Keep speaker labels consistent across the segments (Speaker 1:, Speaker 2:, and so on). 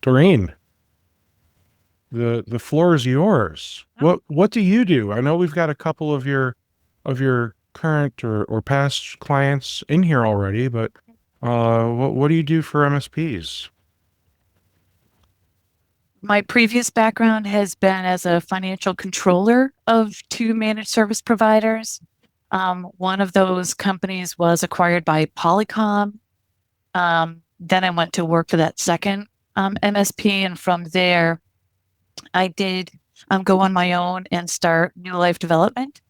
Speaker 1: Doreen, the floor is yours. What do you do? I know we've got a couple of your current or past clients in here already, but what do you do for MSPs?
Speaker 2: My previous background has been as a financial controller of two managed service providers. One of those companies was acquired by Polycom. Then I went to work for that second MSP, and from there, I did go on my own and start New Life Development.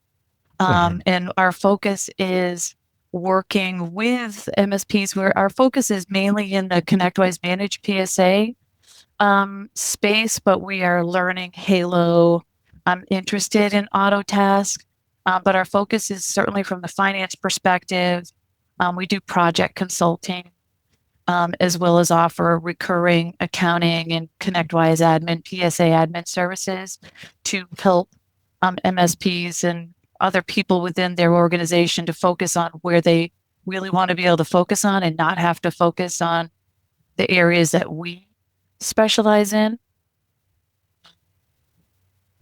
Speaker 1: Mhm.
Speaker 2: And our focus is working with MSPs, where our focus is mainly in the ConnectWise Managed PSA space, but we are learning Halo. I'm interested in Autotask, but our focus is certainly from the finance perspective. We do project consulting, as well as offer recurring accounting and ConnectWise admin, PSA admin services to help MSPs and other people within their organization to focus on where they really want to be able to focus on and not have to focus on the areas that we specialize in.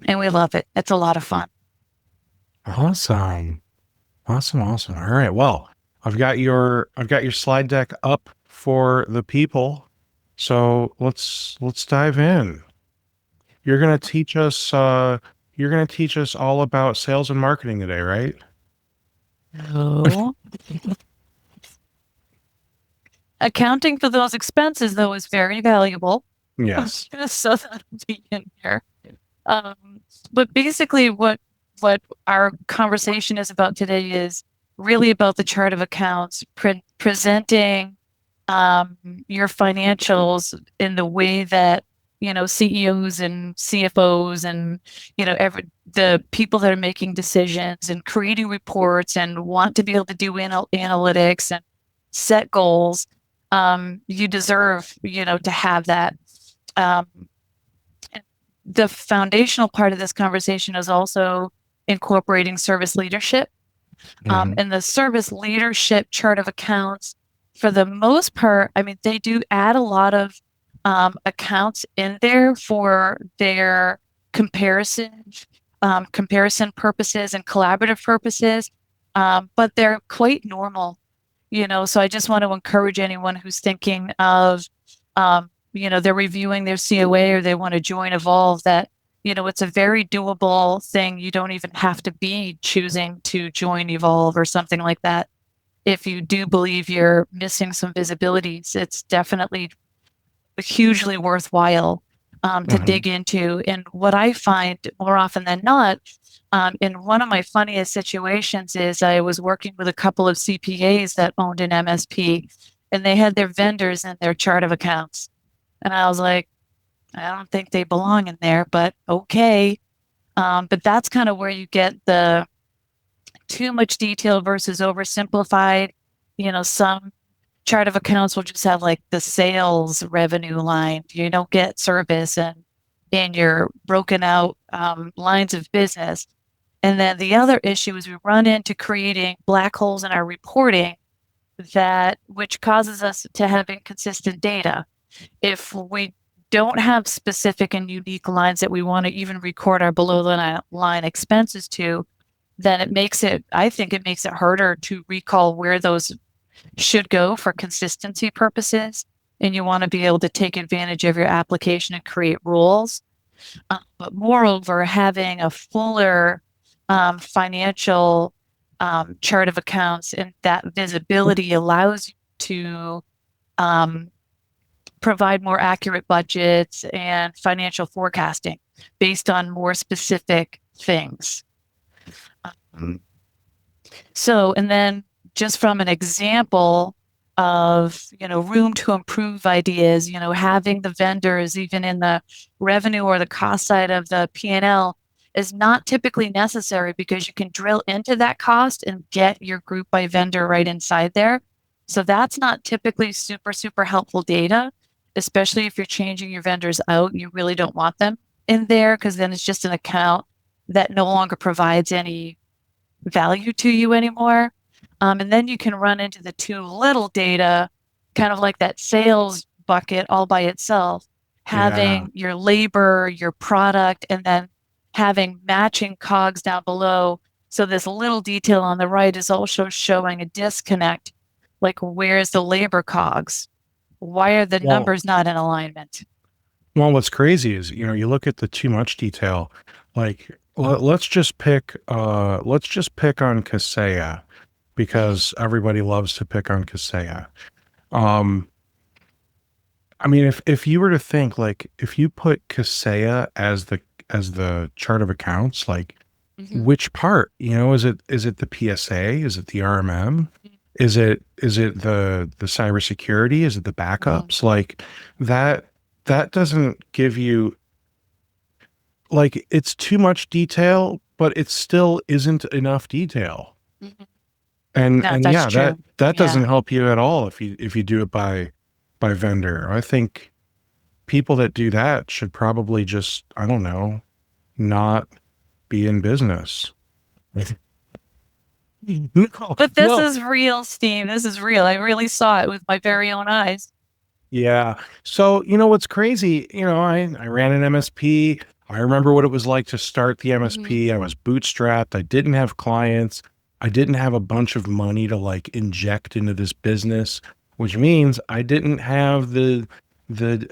Speaker 2: And we love it. It's a lot of fun.
Speaker 1: Awesome. Awesome. All right. Well, I've got your slide deck up for the people. So let's dive in. You're gonna teach us you're gonna teach us all about sales and marketing today, right?
Speaker 2: No. Accounting for those expenses, though, is very valuable.
Speaker 1: Yes.
Speaker 2: So that'll be in here. Um, but basically, what our conversation is about today is really about the chart of accounts, presenting um, your financials in the way that CEOs and CFOs and the people that are making decisions and creating reports and want to be able to do analytics and set goals. You deserve to have that. Um, the foundational part of this conversation is also incorporating service leadership.
Speaker 1: Mhm.
Speaker 2: And the service leadership chart of accounts, for the most part, I mean, they do add a lot of accounts in there for their comparison, comparison purposes and collaborative purposes, but they're quite normal, So I just want to encourage anyone who's thinking of, they're reviewing their COA or they want to join Evolve, that it's a very doable thing. You don't even have to be choosing to join Evolve or something like that. If you do believe you're missing some visibilities, it's definitely hugely worthwhile to
Speaker 1: Mhm.
Speaker 2: dig into. And what I find more often than not, in one of my funniest situations, is I was working with a couple of CPAs that owned an MSP, and they had their vendors in their chart of accounts. And I was like, I don't think they belong in there, but okay. But that's kind of where you get the too much detail versus oversimplified. Some chart of accounts will just have like the sales revenue line. You don't get service and your broken out lines of business. And then the other issue is we run into creating black holes in our reporting, that which causes us to have inconsistent data. If we don't have specific and unique lines that we want to even record our below the line expenses to, then I think it makes it harder to recall where those should go for consistency purposes. And you want to be able to take advantage of your application and create rules. But moreover, having a fuller financial chart of accounts and that visibility allows you to um, provide more accurate budgets and financial forecasting based on more specific things.
Speaker 1: Mhm.
Speaker 2: So, and then just from an example of, room to improve ideas, having the vendors even in the revenue or the cost side of the P&L is not typically necessary, because you can drill into that cost and get your group by vendor right inside there. So that's not typically super, super helpful data, especially if you're changing your vendors out. You really don't want them in there, because then it's just an account that no longer provides any value to you anymore. And then you can run into the too little data, kind of like that sales bucket all by itself.
Speaker 1: Yeah.
Speaker 2: having your labor, your product, and then having matching cogs down below. So this little detail on the right is also showing a disconnect. Like, where's the labor cogs? Why are the
Speaker 1: Well,
Speaker 2: numbers not in alignment?
Speaker 1: well, what's crazy is, you look at the too much detail, like let's just pick on Kaseya because everybody loves to pick on Kaseya. Um, I mean, if you were to think like if you put Kaseya as the chart of accounts, like
Speaker 2: Mhm.
Speaker 1: which part, is it the PSA? Is it the RMM? Is it the cybersecurity? Is it the
Speaker 2: Mhm.
Speaker 1: backups? Like that that doesn't give you like it's too much detail, but it still isn't enough detail.
Speaker 2: Mhm. No,
Speaker 1: And
Speaker 2: that's
Speaker 1: yeah, that
Speaker 2: true.
Speaker 1: that
Speaker 2: Yeah.
Speaker 1: doesn't help you at all if you do it by vendor. I think people that do that should probably just, I don't know, not be in business. No,
Speaker 2: But this
Speaker 1: no.
Speaker 2: is real, Steve. This is real. I really saw it with my very own eyes.
Speaker 1: Yeah. So, what's crazy, I ran an MSP. I remember what it was like to start the
Speaker 2: Mhm.
Speaker 1: MSP. I was bootstrapped. I didn't have clients. I didn't have a bunch of money to like inject into this business, which means I didn't have the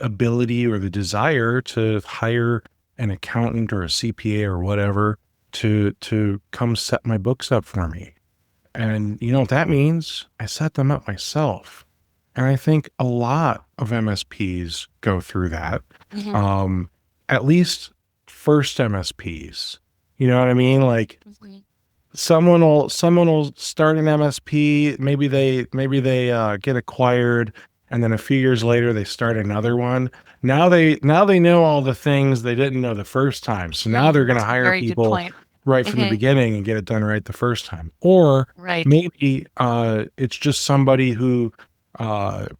Speaker 1: ability or the desire to hire an accountant or a CPA or whatever to come set my books up for me. And you know what that means? I set them up myself. And I think a lot of MSPs go through that.
Speaker 2: Mhm.
Speaker 1: Um, at least first MSPs. You know what I mean? Like
Speaker 2: Mhm.
Speaker 1: someone will start an MSP, maybe they get acquired and then a few years later they start another one. Now they know all the things they didn't know the first time. So now they're going to hire
Speaker 2: Very good
Speaker 1: people
Speaker 2: point.
Speaker 1: right from the
Speaker 2: Mhm.
Speaker 1: beginning and get it done right the first time. Or
Speaker 2: Right.
Speaker 1: maybe it's just somebody who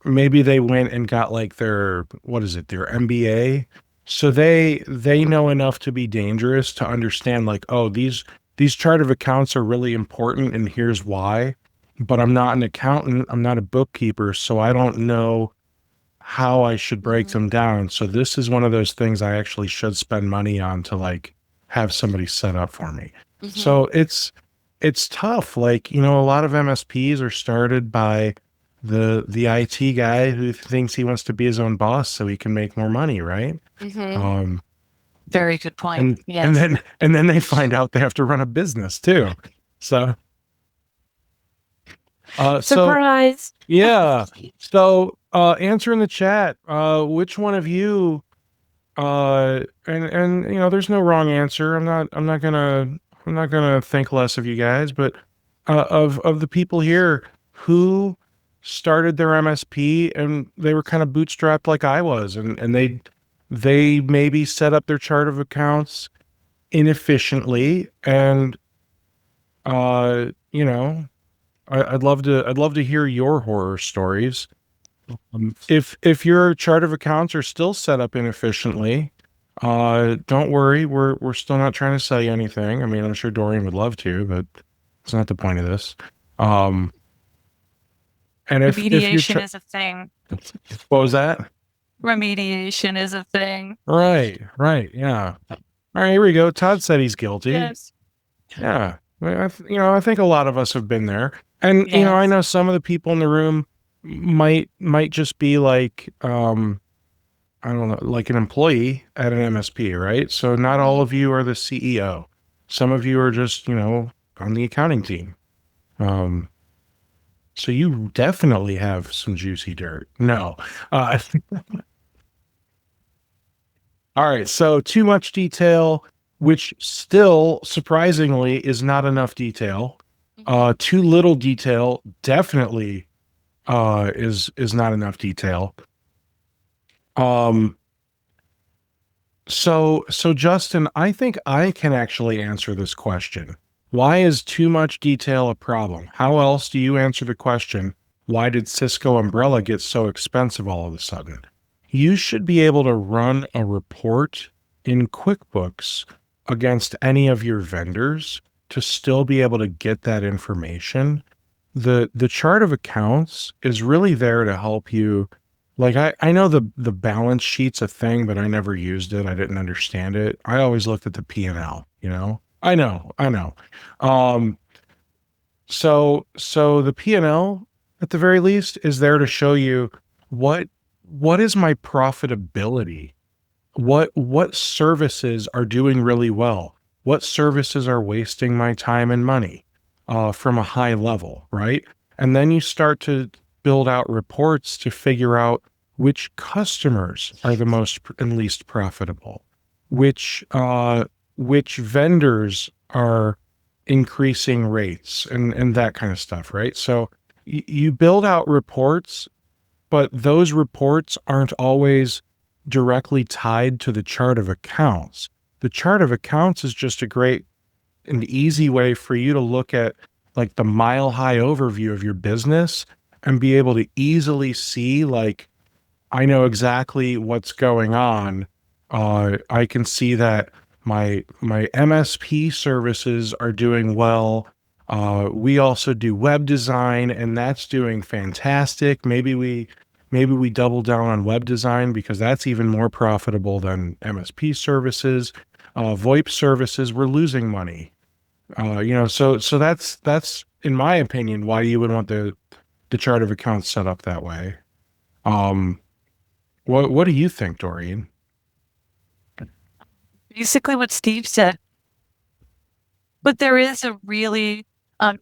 Speaker 1: maybe they went and got like their what is it, their MBA. So they know enough to be dangerous to understand like, oh, these chart of accounts are really important and here's why. But I'm not an accountant, I'm not a bookkeeper, so I don't know how I should break
Speaker 2: Mhm.
Speaker 1: them down. So this is one of those things I actually should spend money on to like have somebody set up for me.
Speaker 2: Mhm.
Speaker 1: So it's tough. Like, a lot of MSPs are started by the IT guy who thinks he wants to be his own boss so he can make more money, right?
Speaker 2: Mhm.
Speaker 1: Um
Speaker 2: Very good point.
Speaker 1: and
Speaker 2: Yes.
Speaker 1: then they find out they have to run a business too. So so
Speaker 2: Surprise.
Speaker 1: yeah. So answer in the chat, which one of you and there's no wrong answer. I'm not gonna think less of you guys, but of the people here who started their MSP and they were kind of bootstrapped like I was, and they maybe set up their chart of accounts inefficiently, and uh you know I'd love to hear your horror stories. If your chart of accounts are still set up inefficiently, don't worry. We're still not trying to sell you anything. I mean, I'm sure Doreen would love to, but it's not the point of this. Um, and if you're
Speaker 2: Remediation is a thing.
Speaker 1: what was that?
Speaker 2: Remediation is a thing.
Speaker 1: Right, right, yeah. All right, here we go. Todd said he's guilty.
Speaker 2: Yes.
Speaker 1: Yeah, well, I think a lot of us have been there, and I
Speaker 2: Yes.
Speaker 1: know some of the people in the room might just be like, I don't know, like an employee at an MSP, right? So not all
Speaker 2: Mhm.
Speaker 1: of you are the CEO. Some of you are just, on the accounting team. Um, so you definitely have some juicy dirt. No. Uh, all right. So too much detail, which still surprisingly is not enough detail.
Speaker 2: Mhm.
Speaker 1: Too little detail definitely is not enough detail. Um, So Justin, I think I can actually answer this question. Why is too much detail a problem? How else do you answer the question, why did Cisco Umbrella get so expensive all of a sudden? You should be able to run a report in QuickBooks against any of your vendors to still be able to get that information. The chart of accounts is really there to help you Like I know the balance sheet's a thing, but I never used it. I didn't understand it. I always looked at the P&L, you know? I know. Um, so the P&L at the very least is there to show you what what is my profitability? What services are doing really well? What services are wasting my time and money from a high level, right? And then you start to build out reports to figure out which customers are the most and least profitable, which vendors are increasing rates and that kind of stuff, right? So you build out reports, but those reports aren't always directly tied to the chart of accounts. The chart of accounts is just a great and easy way for you to look at like the mile high overview of your business and be able to easily see like I know exactly what's going on. I can see that my MSP services are doing well. We also do web design, and that's doing fantastic. Maybe we double down on web design because that's even more profitable than MSP services. VoIP services, we're losing money. So that's in my opinion why you would want the chart of accounts set up that way. Um, what do you think, Doreen?
Speaker 2: Basically what Steve said. But there is a really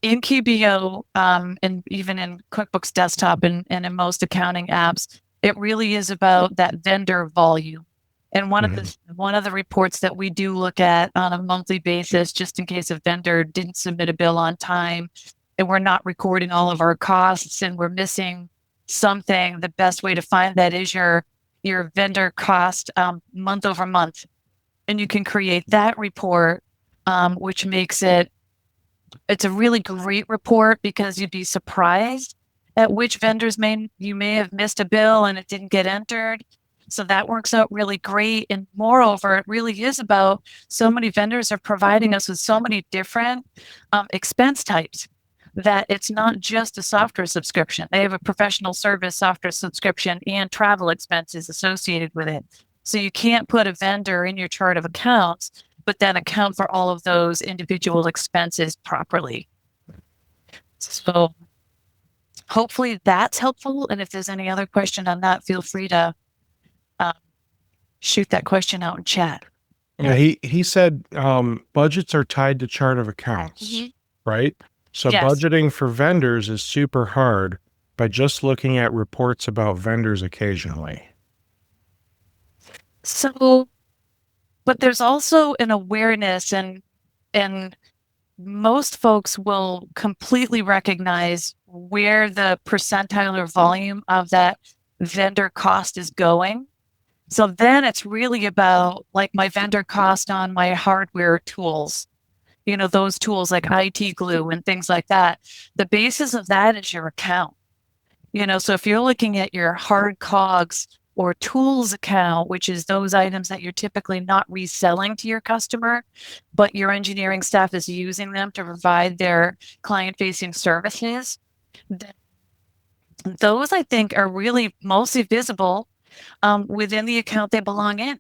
Speaker 2: in QBO and even in QuickBooks Desktop and in most accounting apps, it really is about that vendor volume. And one of the reports that we do look at on a monthly basis, just in case a vendor didn't submit a bill on time, and we're not recording all of our costs, and we're missing something, the best way to find that is your vendor cost month over month, and you can create that report, which makes it's a really great report because you'd be surprised at which vendors you may have missed a bill and it didn't get entered. So that works out really great. And moreover, it really is about so many vendors are providing us with so many different expense types that it's not just a software subscription. They have a professional service software subscription and travel expenses associated with it. So you can't put a vendor in your chart of accounts, but then account for all of those individual expenses properly. So hopefully that's helpful. And if there's any other question on that, feel free to shoot that question out in chat.
Speaker 1: Yeah, he said budgets are tied to chart of accounts, right? So
Speaker 2: Yes.
Speaker 1: budgeting for vendors is super hard by just looking at reports about vendors occasionally.
Speaker 2: So, but there's also an awareness and most folks will completely recognize where the percentile or volume of that vendor cost is going. So then it's really about like my vendor cost on my hardware tools, those tools like IT glue and things like that. The basis of that is your account. So if you're looking at your hard cogs or tools account, which is those items that you're typically not reselling to your customer, but your engineering staff is using them to provide their client facing services, those I think are really mostly visible within the account they belong in.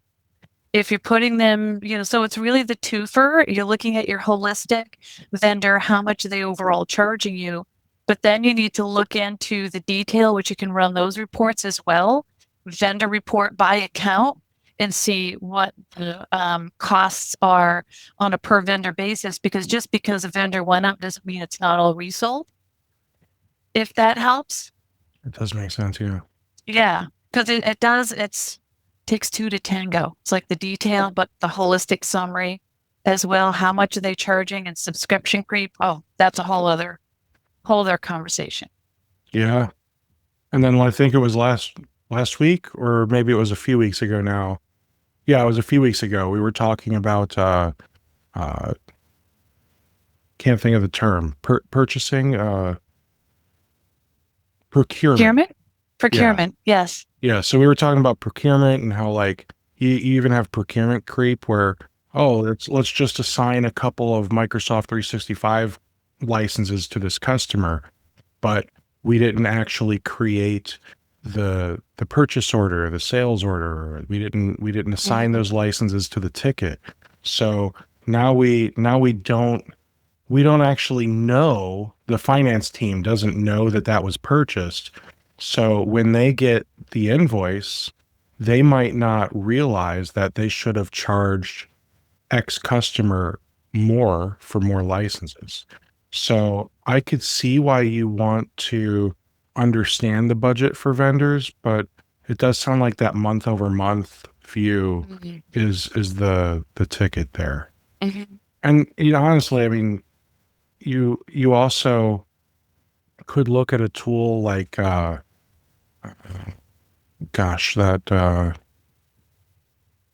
Speaker 2: If you're putting them, so it's really the twofer. You're looking at your holistic vendor, how much are they overall charging you? But then you need to look into the detail, which you can run those reports as well, vendor report by account, and see what the costs are on a per vendor basis. Because just because a vendor went up doesn't mean it's not all resold. If that helps.
Speaker 1: It does make sense, yeah.
Speaker 2: Yeah, because it does. Takes two to tango. It's like the detail, but the holistic summary as well. How much are they charging and subscription creep? Oh, that's a whole other conversation.
Speaker 1: Yeah. And then I think it was last week, or maybe it was a few weeks ago now. Yeah, it was a few weeks ago. We were talking about can't think of the term. Purchasing procurement.
Speaker 2: Procurement. Yes.
Speaker 1: Yeah, so we were talking about procurement and how like you even have procurement creep where let's just assign a couple of Microsoft 365 licenses to this customer, but we didn't actually create the purchase order, the sales order. We didn't assign
Speaker 2: Mhm.
Speaker 1: those licenses to the ticket. So now we don't actually know, the finance team doesn't know that that was purchased. So when they get the invoice, they might not realize that they should have charged X customer more for more licenses. So I could see why you want to understand the budget for vendors, but it does sound like that month over month view
Speaker 2: Mhm.
Speaker 1: is the ticket there.
Speaker 2: Mhm.
Speaker 1: And honestly, I mean, you also could look at a tool like gosh, that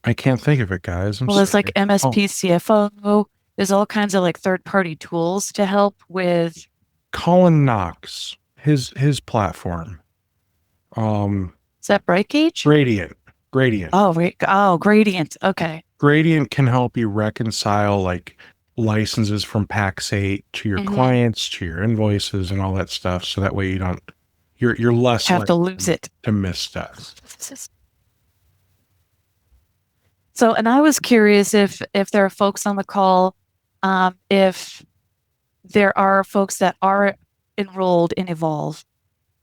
Speaker 1: I can't think of it, guys. I'm
Speaker 2: Well, it's like
Speaker 1: sorry. Oh,
Speaker 2: MSP, CFO. There's all kinds of like third-party tools to help with.
Speaker 1: Colin Knox, his platform. Um,
Speaker 2: Is that Bright Gauge?
Speaker 1: Gradient. Gradient.
Speaker 2: Oh, wait. Oh, Gradient. Okay.
Speaker 1: Gradient can help you reconcile like licenses from Pax 8 to your
Speaker 2: Hmm.
Speaker 1: clients, to your invoices and all that stuff. So that way you're less
Speaker 2: Have to
Speaker 1: likely
Speaker 2: lose it.
Speaker 1: to miss stuff.
Speaker 2: So, and I was curious if there are folks on the call, if there are folks that are enrolled in Evolve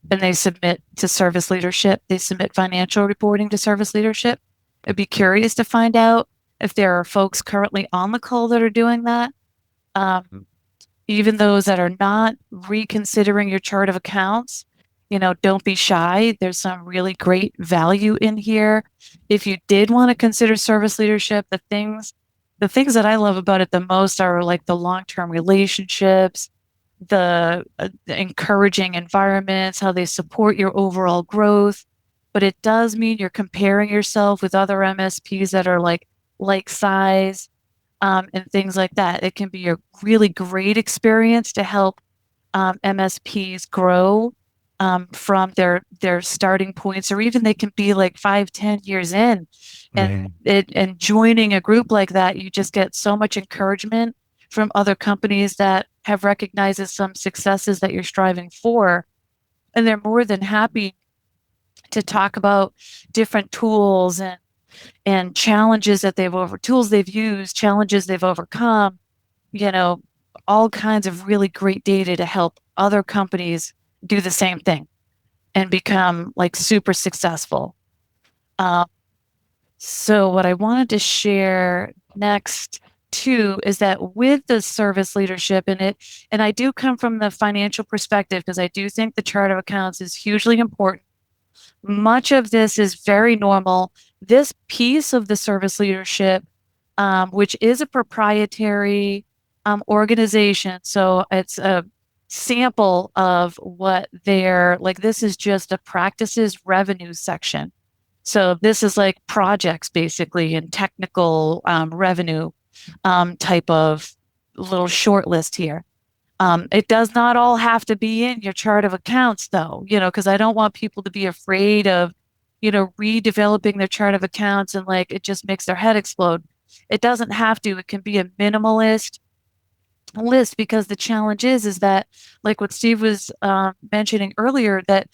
Speaker 2: and they submit to service leadership, they submit financial reporting to service leadership. I'd be curious to find out if there are folks currently on the call that are doing that. Even those that are not reconsidering your chart of accounts, don't be shy. There's some really great value in here. If you did want to consider service leadership, the things that I love about it the most are like the long-term relationships, the encouraging environments, how they support your overall growth. But it does mean you're comparing yourself with other MSPs that are like size, and things like that. It can be a really great experience to help MSPs grow from their starting points, or even they can be like 5, 10 years in. And
Speaker 1: Mhm.
Speaker 2: and joining a group like that, you just get so much encouragement from other companies that have recognized some successes that you're striving for. And they're more than happy to talk about different tools and challenges that tools they've used, challenges they've overcome, you know, all kinds of really great data to help other companies do the same thing and become like super successful. Um, so what I wanted to share next too is that with the service leadership in it, and I do come from the financial perspective because I do think the chart of accounts is hugely important. Much of this is very normal. This piece of the service leadership, which is a proprietary organization, so it's a sample of what they're like. This is just a practices revenue section. So this is like projects basically and technical revenue type of little short list here. It does not all have to be in your chart of accounts, though, because I don't want people to be afraid of, redeveloping their chart of accounts and like it just makes their head explode. It doesn't have to. It can be a minimalist list because the challenge is that, like what Steve was mentioning earlier, that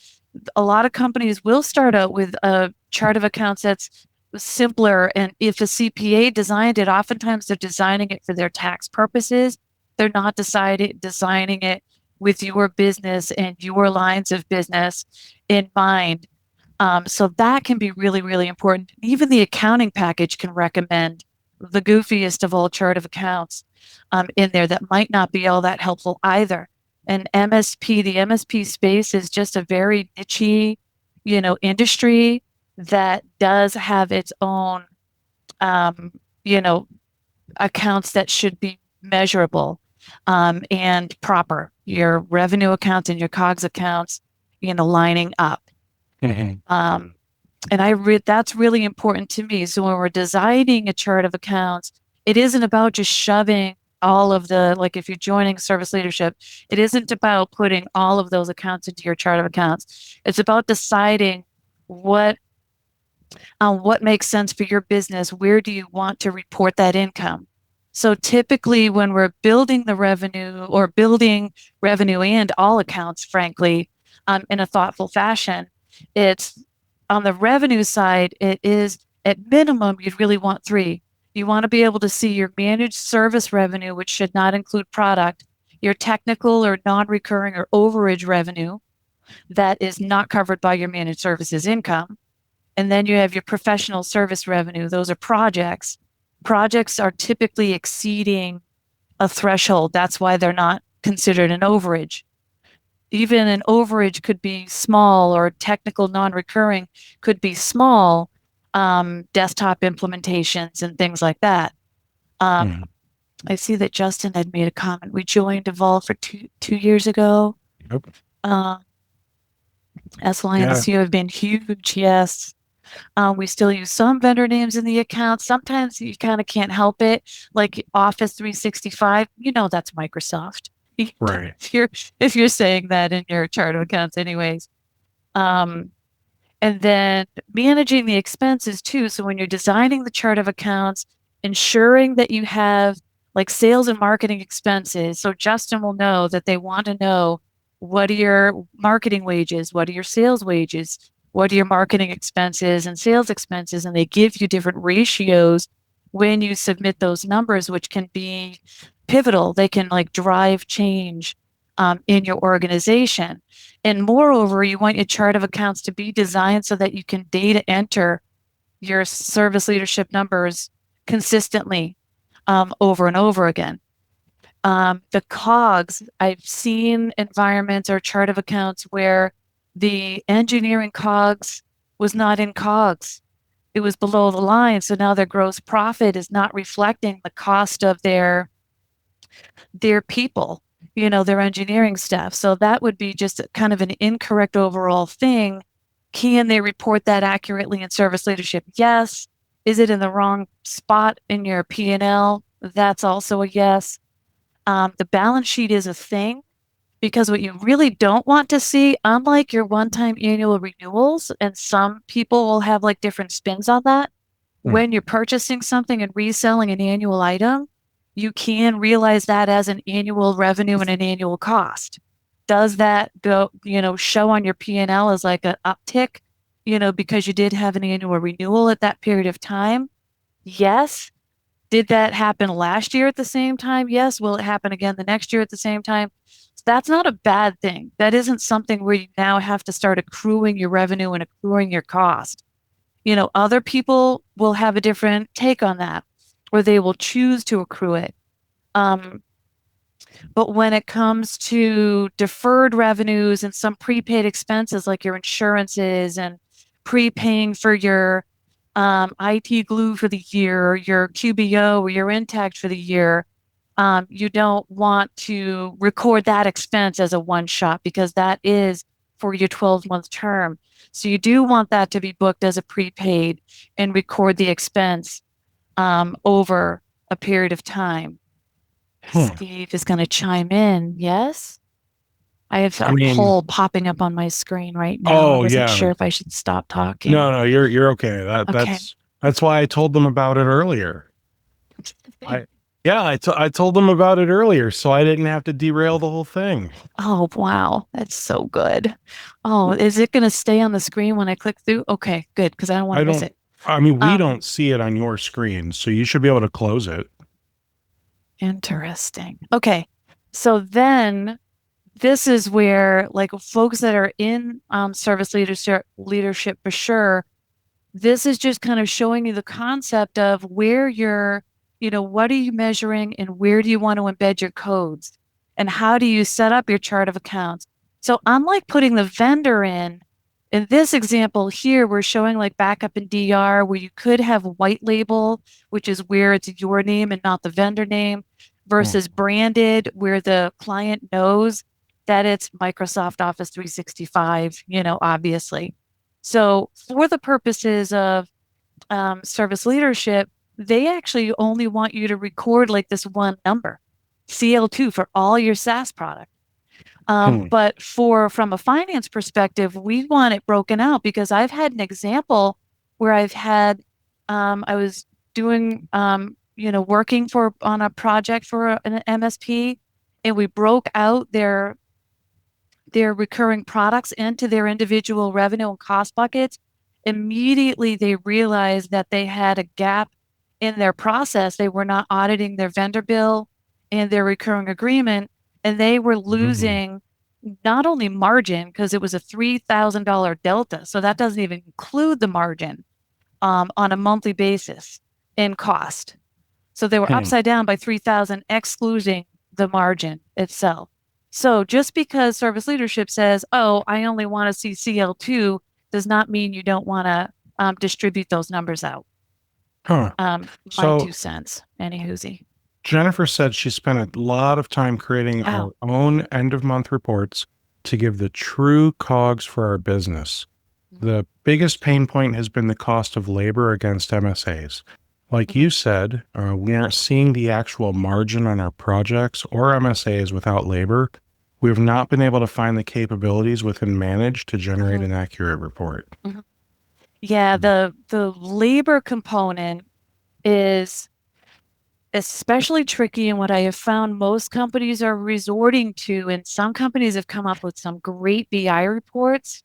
Speaker 2: a lot of companies will start out with a chart of accounts that's simpler. And if a CPA designed it, oftentimes they're designing it for their tax purposes. They're not designing it with your business and your lines of business in mind. So that can be really, really important. Even the accounting package can recommend the goofiest of all chart of accounts in there that might not be all that helpful either. And the MSP space is just a very niche, industry that does have its own, um, you know, accounts that should be measurable and proper. Your revenue accounts and your COGS accounts, lining up. Um, and that's really important to me. So when we're designing a chart of accounts, it isn't about just shoving all of like if you're joining service leadership, it isn't about putting all of those accounts into your chart of accounts. It's about deciding what makes sense for your business. Where do you want to report that income? So typically when we're building the revenue or building revenue and all accounts, frankly, in a thoughtful fashion, It's on the revenue side, it is at minimum, you'd really want three. You want to be able to see your managed service revenue, which should not include product, your technical or non-recurring or overage revenue that is not covered by your managed services income. And then you have your professional service revenue. Those are projects. Projects are typically exceeding a threshold. That's why they're not considered an overage. Even an overage could be small, or technical non-recurring could be small, desktop implementations and things like that.
Speaker 1: Hmm.
Speaker 2: I see that Justin had made a comment. We joined Evolve for two years ago.
Speaker 1: Yep.
Speaker 2: Uh, SY and the
Speaker 1: Yeah.
Speaker 2: CO have been huge. Yes. We still use some vendor names in the account. Sometimes you kind of can't help it, like Office 365. That's Microsoft.
Speaker 1: Right.
Speaker 2: If you're saying that in your chart of accounts, anyways. Um, and then managing the expenses too. So when you're designing the chart of accounts, ensuring that you have like sales and marketing expenses. So Justin will know that they want to know, what are your marketing wages? What are your sales wages? What are your marketing expenses and sales expenses? And they give you different ratios when you submit those numbers, which can be pivotal. They can like drive change in your organization. And moreover, you want your chart of accounts to be designed so that you can data enter your service leadership numbers consistently over and over again. The COGS, I've seen environments or chart of accounts where the engineering COGS was not in COGS. It was below the line. So now their gross profit is not reflecting the cost of their people, their engineering staff. So that would be just kind of an incorrect overall thing. Can they report that accurately in service leadership? Yes. Is it in the wrong spot in your P&L? That's also a yes. The balance sheet is a thing, because what you really don't want to see, unlike your one-time annual renewals, and some people will have like different spins on that,
Speaker 1: Hmm.
Speaker 2: when you're purchasing something and reselling an annual item, you can realize that as an annual revenue and an annual cost. Does that go, show on your P&L as like an uptick, because you did have an annual renewal at that period of time? Yes. Did that happen last year at the same time? Yes. Will it happen again the next year at the same time? That's not a bad thing. That isn't something where you now have to start accruing your revenue and accruing your cost. Other people will have a different take on that, or they will choose to accrue it. Um, but when it comes to deferred revenues and some prepaid expenses like your insurances and prepaying for your IT glue for the year, or your QBO or your Intact for the year, you don't want to record that expense as a one shot, because that is for your 12-month term. So you do want that to be booked as a prepaid and record the expense over a period of time.
Speaker 1: Hmm.
Speaker 2: Steve is going to chime in. Yes. I have
Speaker 1: I
Speaker 2: a
Speaker 1: mean,
Speaker 2: poll popping up on my screen right now. I
Speaker 1: oh
Speaker 2: wasn't
Speaker 1: yeah.
Speaker 2: sure if I should stop talking.
Speaker 1: No, no, you're okay. That
Speaker 2: Okay.
Speaker 1: that's why I told them about it earlier. I Yeah, I told them about it earlier, so I didn't have to derail the whole thing.
Speaker 2: Oh, wow. That's so good. Oh, is it going to stay on the screen when I click through? Okay, good, because I don't want
Speaker 1: I
Speaker 2: to miss
Speaker 1: don't.
Speaker 2: it.
Speaker 1: I mean, we
Speaker 2: Um,
Speaker 1: don't see it on your screen, so you should be able to close it.
Speaker 2: Interesting. Okay. So then this is where like folks that are in service leadership for sure, this is just kind of showing you the concept of where you're, what are you measuring and where do you want to embed your codes, and how do you set up your chart of accounts. So unlike putting the vendor in this example here, we're showing like backup and DR where you could have white label, which is where it's your name and not the vendor name,
Speaker 1: Hmm.
Speaker 2: versus branded where the client knows that it's Microsoft Office 365, obviously. So for the purposes of service leadership, they actually only want you to record like this one number, CL2, for all your SaaS product.
Speaker 1: Hmm.
Speaker 2: But from a finance perspective, we want it broken out, because I've had an example where I was doing, working on a project for an MSP, and we broke out their their recurring products into their individual revenue and cost buckets, immediately they realized that they had a gap in their process. They were not auditing their vendor bill and their recurring agreement, and they were losing not only margin, because it was a $3,000 delta. So that doesn't even include the margin on a monthly basis in cost. So they were upside down by 3,000, excluding the margin itself. So just because service leadership says, oh, I only want to see CL2, does not mean you don't want to distribute those numbers out.
Speaker 1: Huh.
Speaker 2: My
Speaker 1: So
Speaker 2: 2 cents, any hoozy.
Speaker 1: Jennifer said she spent a lot of time creating our
Speaker 2: Oh,
Speaker 1: own end of month reports to give the true cogs for our business. The biggest pain point has been the cost of labor against MSAs. Like you said, we aren't seeing the actual margin on our projects or MSAs without labor. We have not been able to find the capabilities within Manage to generate an accurate report.
Speaker 2: yeah, the labor component is especially tricky, and what I have found most companies are resorting to, and some companies have come up with some great BI reports.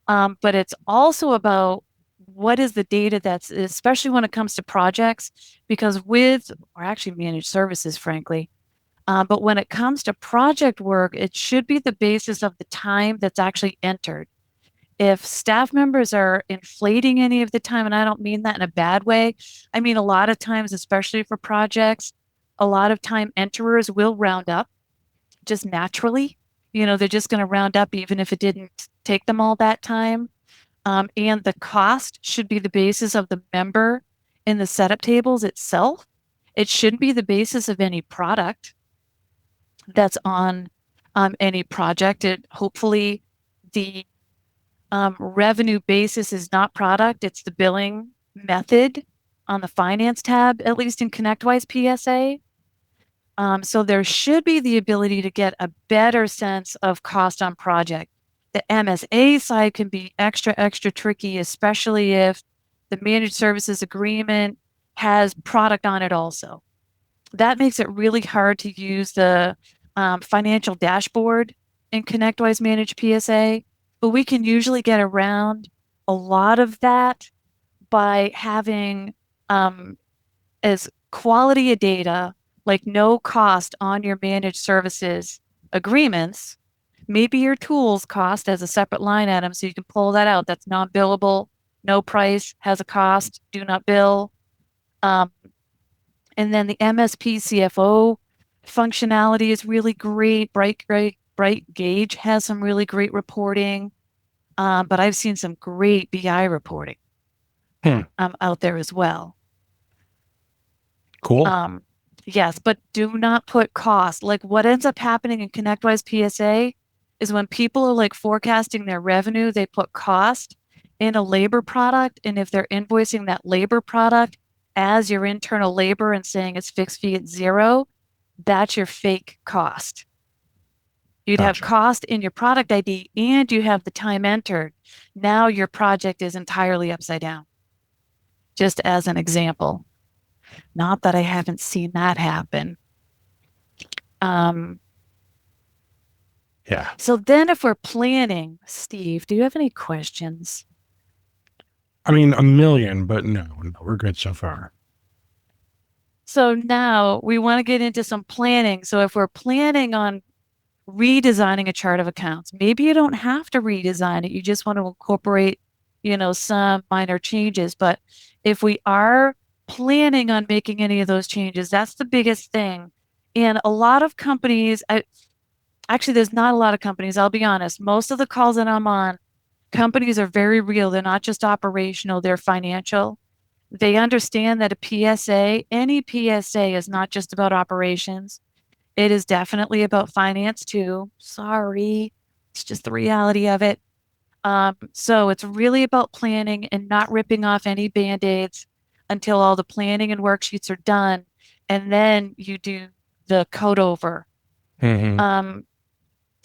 Speaker 2: But it's also about what is the data that's, especially when it comes to projects, because or actually managed services, frankly. But when it comes to project work, it should be the basis of the time that's actually entered. If staff members are inflating any of the time, and I don't mean that in a bad way, I mean a lot of times, especially for projects, a lot of time enterers will round up just naturally. They're just going to round up even if it didn't take them all that time. And the cost should be the basis of the member in the setup tables itself. It shouldn't be the basis of any product that's on any project. Hopefully the revenue basis is not product, it's the billing method on the finance tab, at least in ConnectWise PSA. So there should be the ability to get a better sense of cost on project. The MSA side can be extra, extra tricky, especially if the managed services agreement has product on it also. That makes it really hard to use the financial dashboard in ConnectWise Managed PSA, but we can usually get around a lot of that by having as quality of data, like no cost on your managed services agreements. Maybe your tools cost as a separate line item, so you can pull that out. That's non-billable, no price, has a cost, do not bill. And then the MSP CFO functionality is really great. Bright Gauge has some really great reporting, but I've seen some great BI reporting out there as well.
Speaker 1: Cool.
Speaker 2: Yes, but do not put cost. Like what ends up happening in ConnectWise PSA is when people are like forecasting their revenue, they put cost in a labor product. And if they're invoicing that labor product as your internal labor and saying it's fixed fee at zero, that's your fake cost. You'd have
Speaker 1: Gotcha.
Speaker 2: cost in your product ID and you have the time entered. Now your project is entirely upside down, just as an example. Not that I haven't seen that happen.
Speaker 1: Yeah.
Speaker 2: So then if we're planning, Steve, do you have any questions?
Speaker 1: I mean, a million, but no, we're good so far.
Speaker 2: So now we want to get into some planning. So if we're planning on redesigning a chart of accounts, maybe you don't have to redesign it. You just want to incorporate, some minor changes. But if we are planning on making any of those changes, that's the biggest thing. And a lot of companies, actually, there's not a lot of companies, I'll be honest. Most of the calls that I'm on, companies are very real. They're not just operational, they're financial. They understand that a PSA, any PSA is not just about operations. It is definitely about finance too. Sorry, it's just the reality of it. So it's really about planning and not ripping off any band-aids until all the planning and worksheets are done. And then you do the code over.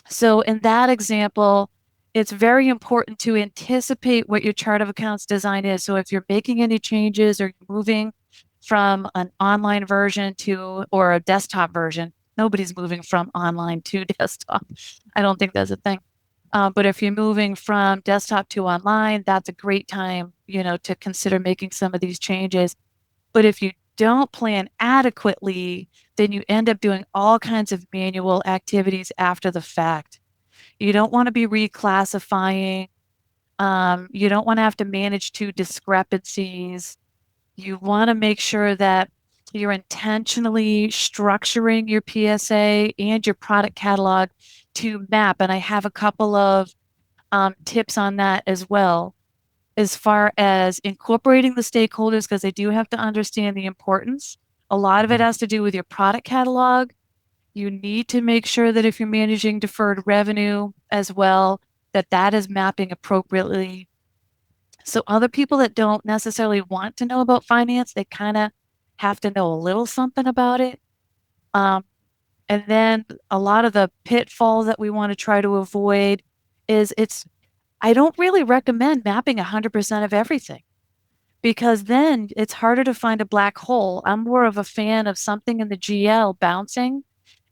Speaker 2: So in that example, it's very important to anticipate what your chart of accounts design is. So if you're making any changes or moving from an online version to or a desktop version, Nobody's moving from online to desktop. I don't think that's a thing. But if you're moving from desktop to online, that's a great time, to consider making some of these changes. But if you don't plan adequately, then you end up doing all kinds of manual activities after the fact. You don't want to be reclassifying. You don't want to have to manage two discrepancies. You want to make sure that you're intentionally structuring your PSA and your product catalog to map. And I have a couple of tips on that as well, as far as incorporating the stakeholders, because they do have to understand the importance. A lot of it has to do with your product catalog. You need to make sure that if you're managing deferred revenue as well, that that is mapping appropriately. So other people that don't necessarily want to know about finance, they kind of have to know a little something about it. Um, and then a lot of the pitfalls that we want to try to avoid is I don't really recommend mapping 100% of everything, because then it's harder to find a black hole. I'm more of a fan of something in the GL bouncing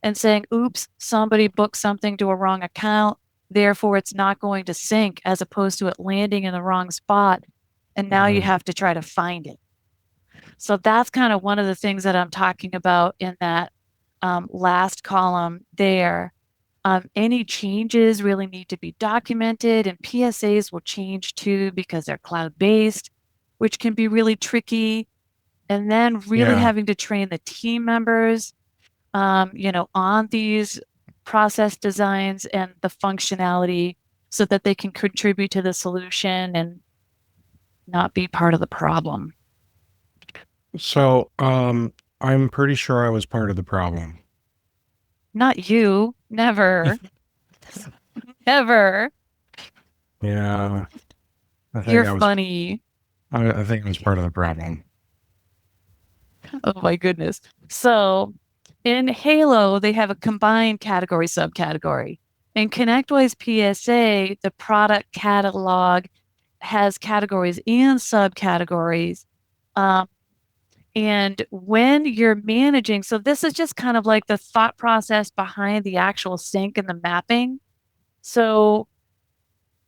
Speaker 2: and saying, oops, somebody booked something to a wrong account. Therefore, it's not going to sync, as opposed to it landing in the wrong spot. And now you
Speaker 1: Mhm.
Speaker 2: have to try to find it. So that's kind of one of the things that I'm talking about in that last column there. Any changes really need to be documented, and PSAs will change too because they're cloud-based, which can be really tricky. And then really
Speaker 1: Yeah.
Speaker 2: having to train the team members, on these process designs and the functionality so that they can contribute to the solution and not be part of the problem.
Speaker 1: So, I'm pretty sure I was part of the problem.
Speaker 2: Not you, never, never.
Speaker 1: Yeah, I think
Speaker 2: You're
Speaker 1: I was.
Speaker 2: funny.
Speaker 1: I think I was part of the problem.
Speaker 2: Oh my goodness. So in Halo, they have a combined category subcategory. In ConnectWise PSA, the product catalog has categories and subcategories. Um, and when you're managing, so this is just kind of like the thought process behind the actual sync and the mapping. So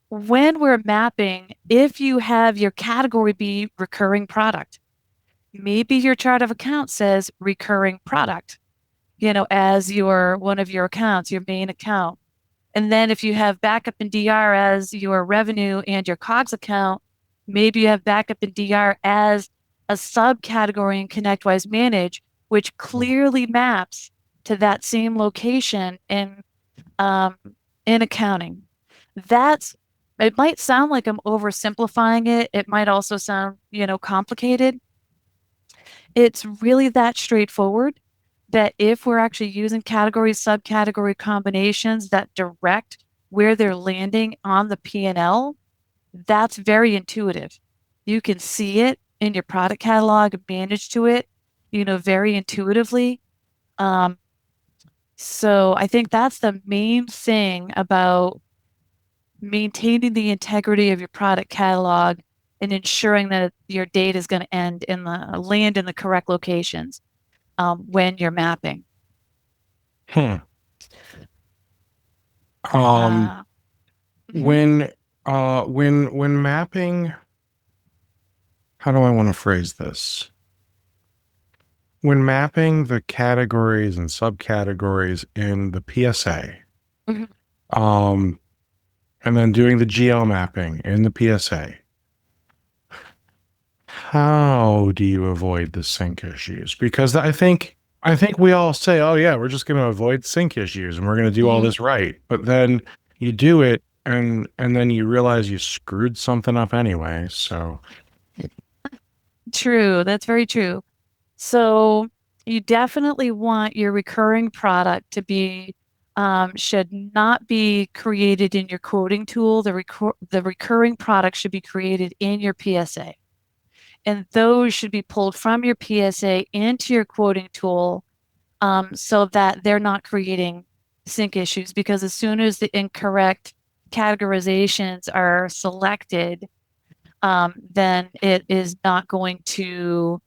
Speaker 2: when we're mapping, if you have your category be recurring product, maybe your chart of account says recurring product, as your one of your accounts, your main account. And then if you have backup and DR as your revenue and your COGS account, maybe you have backup and DR as a subcategory in ConnectWise Manage, which clearly maps to that same location um, in accounting. That's it might sound like I'm oversimplifying it. It might also sound, complicated. It's really that straightforward, that if we're actually using category, subcategory combinations that direct where they're landing on the P&L, that's very intuitive. You can see it in your product catalog, manage to it, very intuitively. Um, so I think that's the main thing about maintaining the integrity of your product catalog and ensuring that your data is going to land in the correct locations when you're mapping.
Speaker 1: Hmm. Um,
Speaker 2: Uh, mhm.
Speaker 1: when mapping, how do I want to phrase this? When mapping the categories and subcategories in the PSA,
Speaker 2: Mhm.
Speaker 1: um, and then doing the GL mapping in the PSA, how do you avoid the sync issues? Because I think we all say, "Oh yeah, we're just going to avoid sync issues and we're going to do all
Speaker 2: Mhm.
Speaker 1: this right." But then you do it and then you realize you screwed something up anyway. So,
Speaker 2: True, that's very true. So you definitely want your recurring product to be should not be created in your quoting tool. The recurring product should be created in your PSA. And those should be pulled from your PSA into your quoting tool, so that they're not creating sync issues. Because as soon as the incorrect categorizations are selected, then it is not going to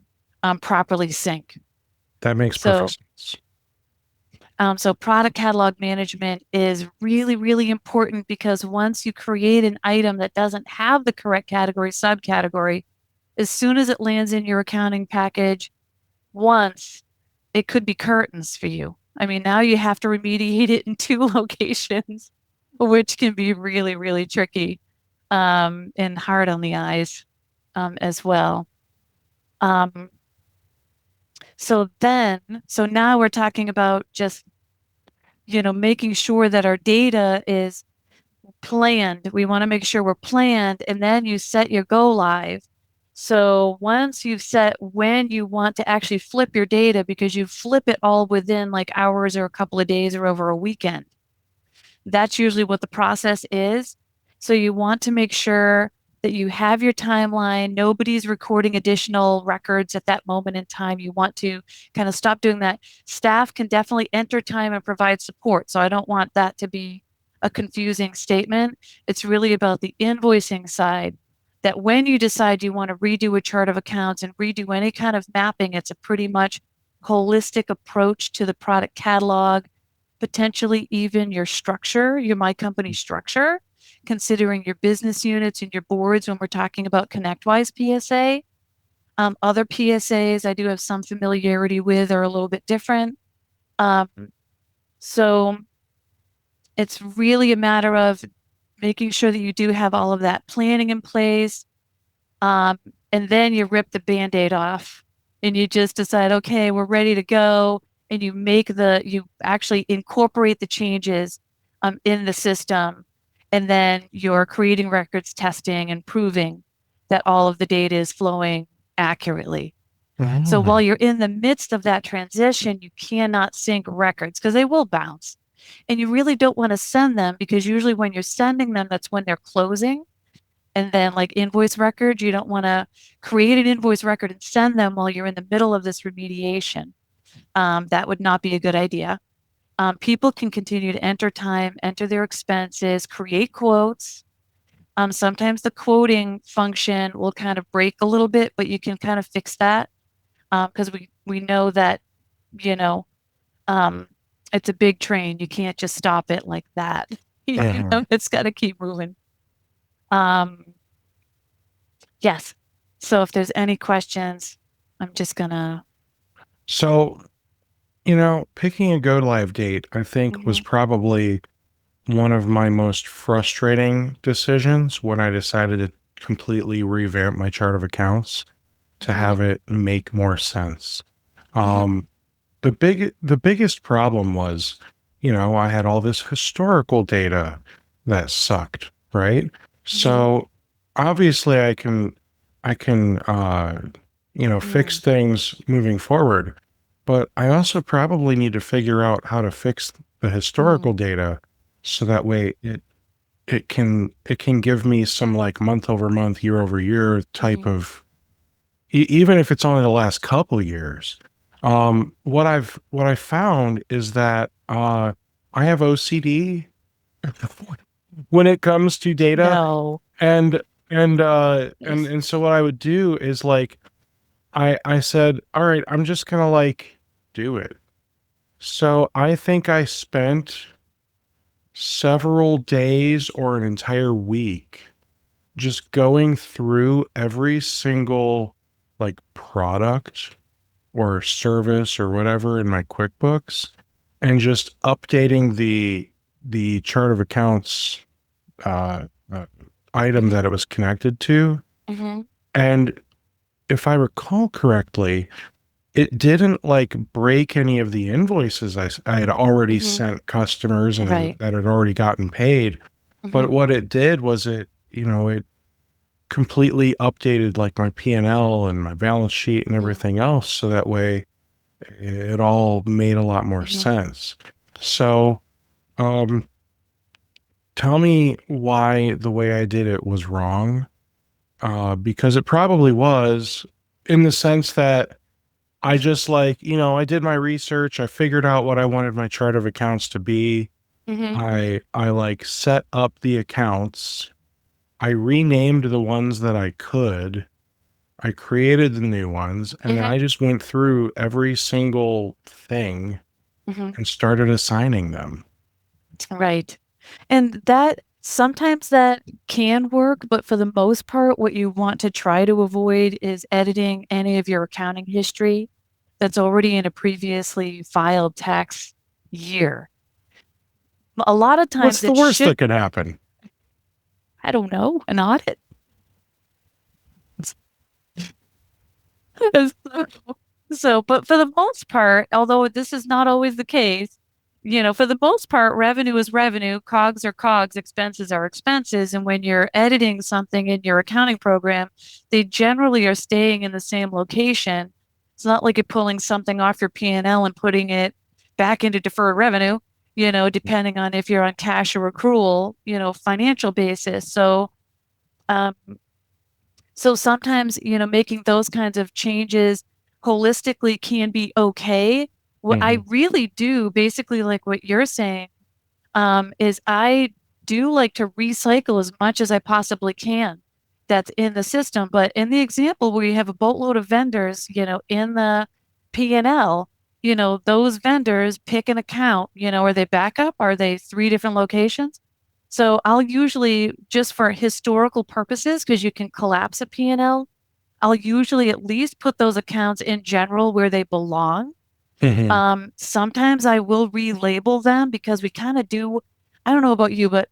Speaker 2: properly sync.
Speaker 1: that makes perfect
Speaker 2: So
Speaker 1: sense.
Speaker 2: So product catalog management is really, really important because once you create an item that doesn't have the correct category, subcategory, as soon as it lands in your accounting package, once it could be curtains for you. I mean, now you have to remediate it in 2 locations, which can be really, really tricky and hard on the eyes as well. Um, so now we're talking about just, making sure that our data is planned. We want to make sure we're planned, and then you set your go live. So once you've set when you want to actually flip your data, because you flip it all within like hours or a couple of days or over a weekend. That's usually what the process is. So you want to make sure that you have your timeline. Nobody's recording additional records at that moment in time. You want to kind of stop doing that. Staff can definitely enter time and provide support. So I don't want that to be a confusing statement. It's really about the invoicing side, that when you decide you want to redo a chart of accounts and redo any kind of mapping, it's a pretty much holistic approach to the product catalog, potentially even your structure, your My Company structure, considering your business units and your boards when we're talking about ConnectWise PSA. Other PSAs I do have some familiarity with are a little bit different. Um, so it's really a matter of making sure that you do have all of that planning in place. Um, and then you rip the Band-Aid off and you just decide, okay, we're ready to go. And you actually incorporate the changes in the system. And then you're creating records, testing, and proving that all of the data is flowing accurately. So while
Speaker 1: Mm.
Speaker 2: you're in the midst of that transition, you cannot sync records because they will bounce. And you really don't want to send them, because usually when you're sending them, that's when they're closing. And then like invoice records, you don't want to create an invoice record and send them while you're in the middle of this remediation. That would not be a good idea. People can continue to enter time, enter their expenses, create quotes. Sometimes the quoting function will kind of break a little bit, but you can kind of fix that because we know that, you know, um, it's a big train. You can't just stop it like that.
Speaker 1: Mhm.
Speaker 2: It's got to keep moving. Um, Yes. So if there's any questions, I'm just gonna.
Speaker 1: So, picking a go live date, I think, was
Speaker 2: Mhm,
Speaker 1: probably one of my most frustrating decisions when I decided to completely revamp my chart of accounts to
Speaker 2: mhm,
Speaker 1: have it make more sense.
Speaker 2: mhm,
Speaker 1: Um, the biggest problem was, I had all this historical data that sucked, right?
Speaker 2: mhm,
Speaker 1: So obviously I can fix
Speaker 2: mm,
Speaker 1: things moving forward, but I also probably need to figure out how to fix the historical
Speaker 2: mm,
Speaker 1: data so that way it can give me some like month over month, year over year type
Speaker 2: mhm.
Speaker 1: of even if it's only the last couple years. What I found is that I have OCD when it comes to data,
Speaker 2: No.
Speaker 1: and and
Speaker 2: Yes.
Speaker 1: and so what I would do is like I said, all right, I'm just gonna like do it. So I think I spent several days or an entire week just going through every single like product or service or whatever in my QuickBooks and just updating the chart of accounts uh, uh, item
Speaker 2: Mhm,
Speaker 1: that it was connected to.
Speaker 2: mhm,
Speaker 1: And if I recall correctly, it didn't like break any of the invoices I had already
Speaker 2: mhm.
Speaker 1: sent customers and
Speaker 2: Right.
Speaker 1: that had already gotten paid. But
Speaker 2: Mhm,
Speaker 1: what it did was it completely updated like my P&L and L and my balance sheet and
Speaker 2: mhm,
Speaker 1: everything else. So that way it all made a lot more
Speaker 2: mhm.
Speaker 1: sense. So, um, tell me why the way I did it was wrong. Because it probably was in the sense that I just like, I did my research. I figured out what I wanted my chart of accounts to be.
Speaker 2: Mhm,
Speaker 1: I like set up the accounts. I renamed the ones that I could. I created the new ones and then
Speaker 2: mhm,
Speaker 1: I just went through every single thing
Speaker 2: Mhm.
Speaker 1: and started assigning them.
Speaker 2: Right. And that sometimes that can work, but for the most part, what you want to try to avoid is editing any of your accounting history that's already in a previously filed tax year. A lot of
Speaker 1: What's
Speaker 2: times
Speaker 1: the
Speaker 2: it
Speaker 1: worst
Speaker 2: should,
Speaker 1: that could happen?
Speaker 2: I don't know, an audit. So, but for the most part, although this is not always the case, for the most part, revenue is revenue, cogs are cogs, expenses are expenses. And when you're editing something in your accounting program, they generally are staying in the same location. It's not like you're pulling something off your P&L and putting it back into deferred revenue, depending on if you're on cash or accrual, financial basis. Um, so sometimes, making those kinds of changes holistically can be okay. What I
Speaker 1: Mhm.
Speaker 2: really do, basically, like what you're saying, is I do like to recycle as much as I possibly can that's in the system. But in the example where you have a boatload of vendors, in the P&L, those vendors pick an account, are they backup? Are they three different locations? So I'll usually, just for historical purposes, because you can collapse a P&L, I'll usually at least put those accounts in general where they belong.
Speaker 1: Mhm.
Speaker 2: Sometimes I will relabel them because we kind of do. I don't know about you, but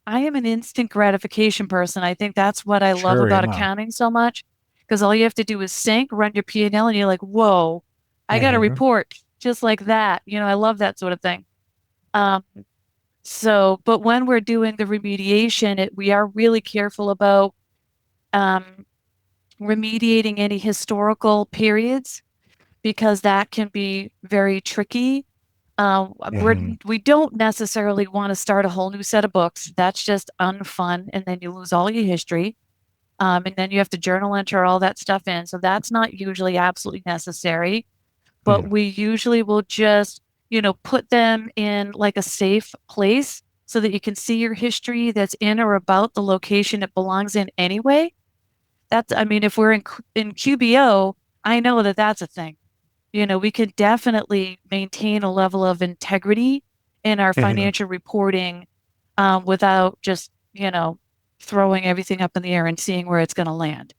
Speaker 2: I am an instant gratification person. I think that's what I love
Speaker 1: Sure,
Speaker 2: about
Speaker 1: yeah.
Speaker 2: accounting so much because all you have to do is sync, run your P&L, and you're like, whoa, I got a
Speaker 1: Mhm.
Speaker 2: report just like that. I love that sort of thing. Um, but when we're doing the remediation, we are really careful about um, remediating any historical periods because that can be very tricky.
Speaker 1: Mhm.
Speaker 2: We don't necessarily want to start a whole new set of books. That's just unfun, and then you lose all your history. And then you have to journal enter all that stuff in. So that's not usually absolutely necessary. But
Speaker 1: Mhm.
Speaker 2: we usually will just, put them in like a safe place so that you can see your history that's in or about the location it belongs in anyway. I mean, if we're in QBO, I know that that's a thing. We can definitely maintain a level of integrity in our
Speaker 1: Mhm.
Speaker 2: financial reporting without just, throwing everything up in the air and seeing where it's going to land.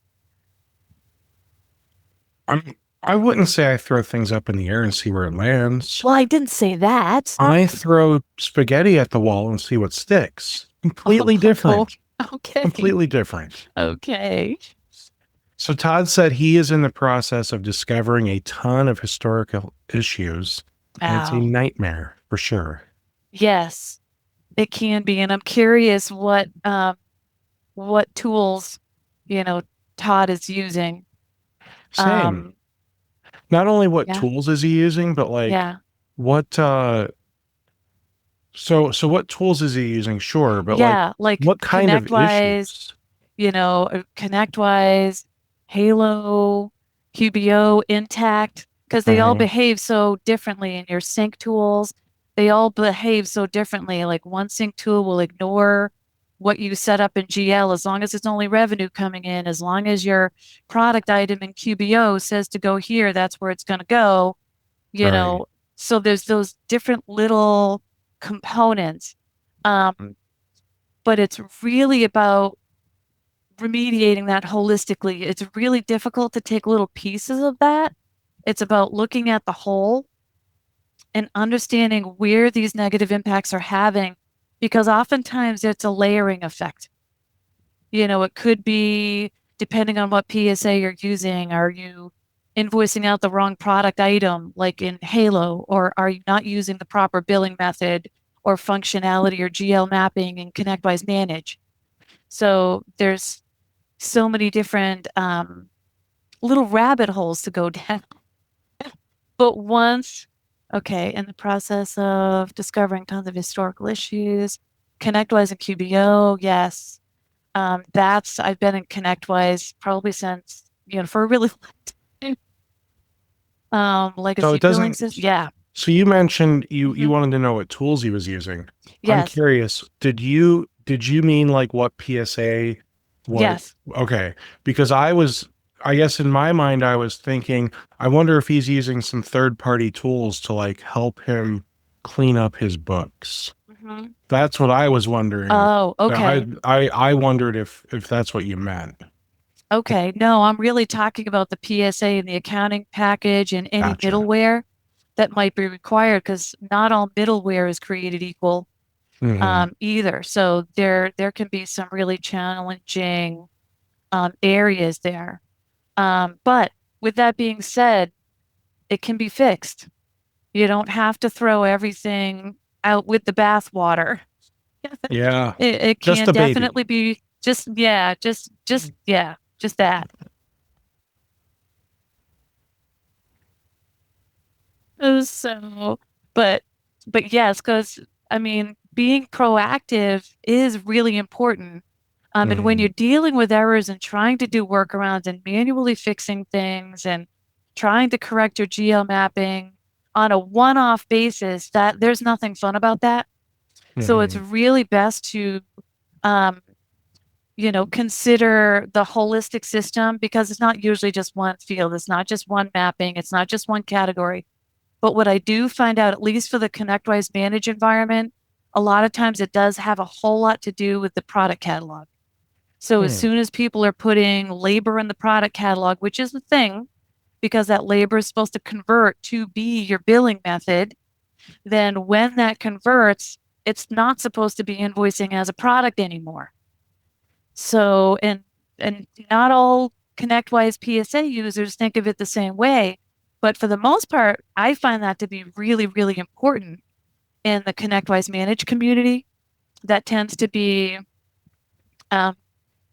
Speaker 1: I wouldn't say I throw things up in the air and see where it lands.
Speaker 2: Well, I didn't say that.
Speaker 1: I throw spaghetti at the wall and see what sticks. Completely
Speaker 2: Oh,
Speaker 1: different.
Speaker 2: okay.
Speaker 1: Completely different.
Speaker 2: Okay.
Speaker 1: So Todd said he is in the process of discovering a ton of historical issues, and it's a
Speaker 2: Oh,
Speaker 1: nightmare for sure.
Speaker 2: yes, it can be. And I'm curious what tools, you know, Todd is using.
Speaker 1: Same.
Speaker 2: Um,
Speaker 1: Not only what
Speaker 2: yeah,
Speaker 1: tools is he using, but like
Speaker 2: yeah.
Speaker 1: what so what tools is he using? Sure, but like
Speaker 2: Yeah, like
Speaker 1: what kind of
Speaker 2: ConnectWise,
Speaker 1: issues?
Speaker 2: ConnectWise, Halo, QBO, Intact, because they all
Speaker 1: Hmm.
Speaker 2: behave so differently in your sync tools. They all behave so differently. Like one sync tool will ignore what you set up in GL as long as it's only revenue coming in, as long as your product item in QBO says to go here, that's where it's going to go, you
Speaker 1: Right.
Speaker 2: know. So there's those different little components. But it's really about remediating that holistically. It's really difficult to take little pieces of that. It's about looking at the whole and understanding where these negative impacts are having, because oftentimes it's a layering effect. It could be depending on what PSA you're using. Are you invoicing out the wrong product item, like in Halo, or are you not using the proper billing method or functionality or GL mapping in ConnectWise Manage? So there's so many different little rabbit holes to go down. But okay, in the process of discovering tons of historical issues, ConnectWise and QBO, yes. I've been in ConnectWise probably since, for a really long time.
Speaker 1: So
Speaker 2: Legacy
Speaker 1: it
Speaker 2: billing
Speaker 1: doesn't
Speaker 2: system. Yeah.
Speaker 1: so you mentioned you
Speaker 2: Hmm.
Speaker 1: wanted to know what tools he was using. I'm
Speaker 2: Yes.
Speaker 1: curious, did you mean like what PSA what
Speaker 2: Yes.
Speaker 1: okay, because I was I guess in my mind, I was thinking, I wonder if he's using some third-party tools to like help him clean up his books.
Speaker 2: Mhm.
Speaker 1: That's what I was wondering.
Speaker 2: Oh, okay.
Speaker 1: I wondered if that's what you meant.
Speaker 2: Okay. No, I'm really talking about the PSA and the accounting package and any
Speaker 1: Gotcha.
Speaker 2: middleware that might be required because not all middleware is created equal
Speaker 1: Hmm.
Speaker 2: either. So there can be some really challenging areas there. But with that being said, it can be fixed. You don't have to throw everything out with the bathwater.
Speaker 1: Yeah,
Speaker 2: It
Speaker 1: just
Speaker 2: can
Speaker 1: a baby.
Speaker 2: definitely be just, yeah, yeah, just that. So, but, but yes, because I mean, being proactive is really important. And when
Speaker 1: Hmm.
Speaker 2: you're dealing with errors and trying to do workarounds and manually fixing things and trying to correct your GL mapping on a one-off basis, that there's nothing fun about that. So it's
Speaker 1: Hmm.
Speaker 2: really best to, um, consider the holistic system because it's not usually just one field. It's not just one mapping. It's not just one category. But what I do find out, at least for the ConnectWise Manage environment, a lot of times it does have a whole lot to do with the product catalog. So as
Speaker 1: Hmm.
Speaker 2: soon as people are putting labor in the product catalog, which is the thing, because that labor is supposed to convert to be your billing method, then when that converts, it's not supposed to be invoicing as a product anymore. So, and not all ConnectWise PSA users think of it the same way, but for the most part, I find that to be really, really important in the ConnectWise Manage community. That tends to be um,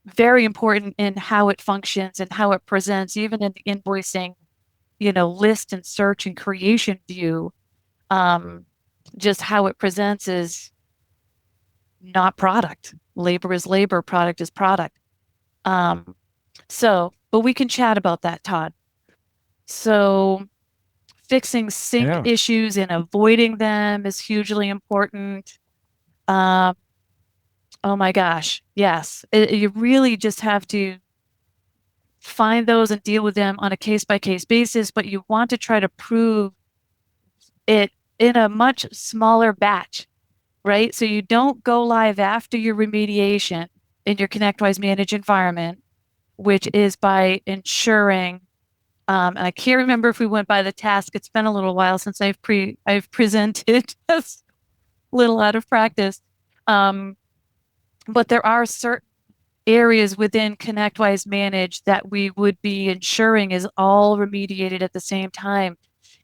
Speaker 2: very important in how it functions and how it presents, even in the invoicing, list and search and creation view. Um, just how it presents is not product. Labor is labor, product is product. Um, but we can chat about that, Todd. So, fixing sync
Speaker 1: Yeah.
Speaker 2: issues and avoiding them is hugely important. Um, oh my gosh, yes. You really just have to find those and deal with them on a case by case basis, but you want to try to prove it in a much smaller batch, right? So you don't go live after your remediation in your ConnectWise Manage environment, which is by ensuring and I can't remember if we went by the task. It's been a little while since I've presented. That's a little out of practice. Um, but there are certain areas within ConnectWise Manage that we would be ensuring is all remediated at the same time.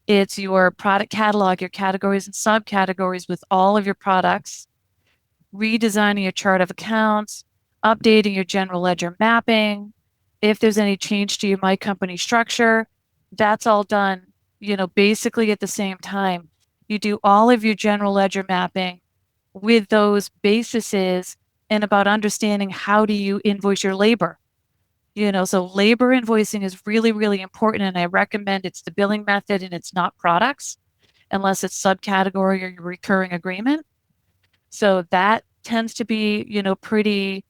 Speaker 2: It's your product catalog, your categories and subcategories with all of your products, redesigning your chart of accounts, updating your general ledger mapping. If there's any change to your My Company structure, that's all done, basically at the same time. You do all of your general ledger mapping with those bases and about understanding how do you invoice your labor. So labor invoicing is really, really important. And I recommend it's the billing method and it's not products unless it's subcategory or your recurring agreement. So that tends to be, pretty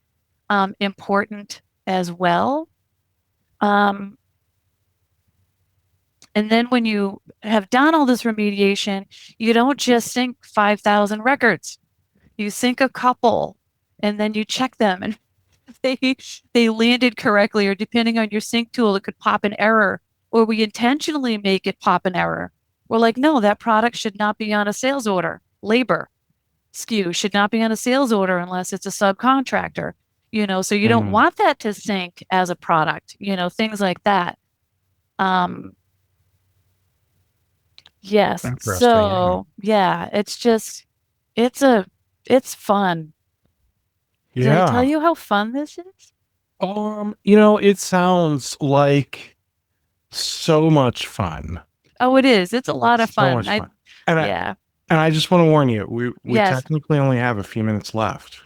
Speaker 2: important as well. Um, and then when you have done all this remediation, you don't just sync 5,000 records. You sync a couple and then you check them and if they landed correctly, or depending on your sync tool, it could pop an error, or we intentionally make it pop an error. We're like, no, that product should not be on a sales order. Labor SKU should not be on a sales order unless it's a subcontractor, so you don't
Speaker 1: Hmm.
Speaker 2: want that to sync as a product, things like that. Um, yes.
Speaker 1: Interesting. Yeah.
Speaker 2: So yeah, it's a, it's fun. Did I tell
Speaker 1: Yeah.
Speaker 2: you how fun this is?
Speaker 1: It sounds like so much fun.
Speaker 2: Oh, it is. It's a lot of
Speaker 1: So
Speaker 2: fun.
Speaker 1: much fun. And I
Speaker 2: Yeah.
Speaker 1: and I just want to warn you, we
Speaker 2: Yes.
Speaker 1: technically only have a few minutes left.